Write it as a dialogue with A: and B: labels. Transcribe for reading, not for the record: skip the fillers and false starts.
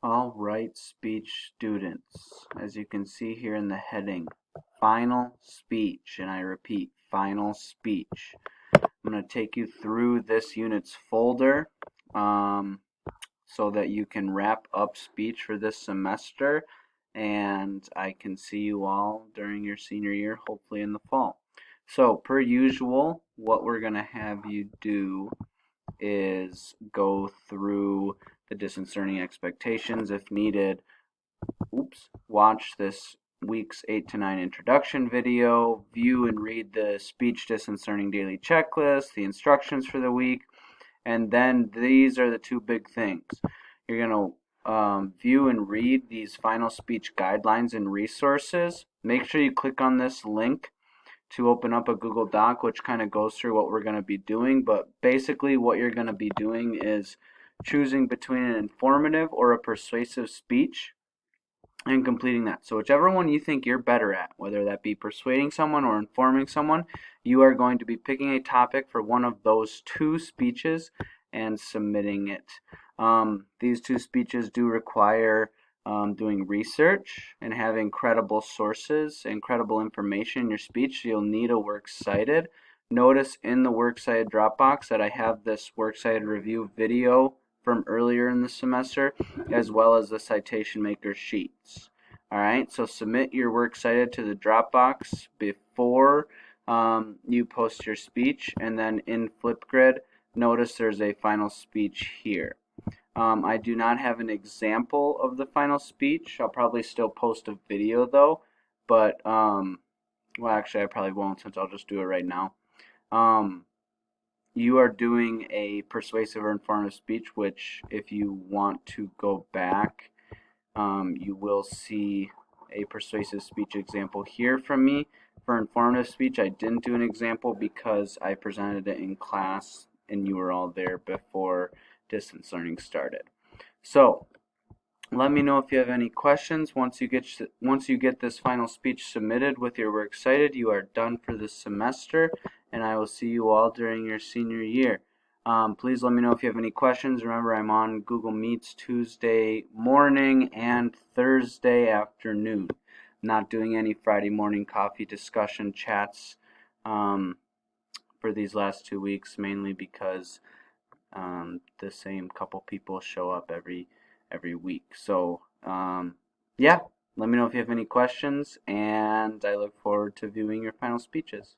A: All right, speech students, as you can see here in the heading, final speech, and I repeat, final speech. I'm going to take you through this unit's folder so that you can wrap up speech for this semester, and I can see you all during your senior year, hopefully in the fall. So, per usual, what we're going to have you do is go through the distance learning expectations if needed. Watch this week's 8 to 9 introduction video, view and read the speech distance learning daily checklist, the instructions for the week, and then these are the two big things. You're going to view and read these final speech guidelines and resources. Make sure you click on this link to open up a Google Doc, which kind of goes through what we're going to be doing. But basically what you're going to be doing is choosing between an informative or a persuasive speech and completing that. So whichever one you think you're better at, whether that be persuading someone or informing someone, you are going to be picking a topic for one of those two speeches and submitting it. These two speeches do require doing research and having credible sources and credible information in your speech. You'll need a works cited. Notice in the works cited Dropbox that I have this works cited review video from earlier in the semester, as well as the citation maker sheets. Alright, so submit your works cited to the Dropbox before you post your speech, and then in Flipgrid, notice there's a final speech here. I do not have an example of the final speech. I'll probably still post a video though, but well, actually I probably won't, since I'll just do it right now. You are doing a persuasive or informative speech, which if you want to go back, you will see a persuasive speech example here from me. For informative speech, I didn't do an example because I presented it in class and you were all there before distance learning started. So let me know if you have any questions. Once you get this final speech submitted with your works cited, you are done for this semester, and I will see you all during your senior year. Please let me know if you have any questions. Remember, I'm on Google Meets Tuesday morning and Thursday afternoon. I'm not doing any Friday morning coffee discussion chats for these last 2 weeks, mainly because the same couple people show up every week. So yeah, let me know if you have any questions, and I look forward to viewing your final speeches.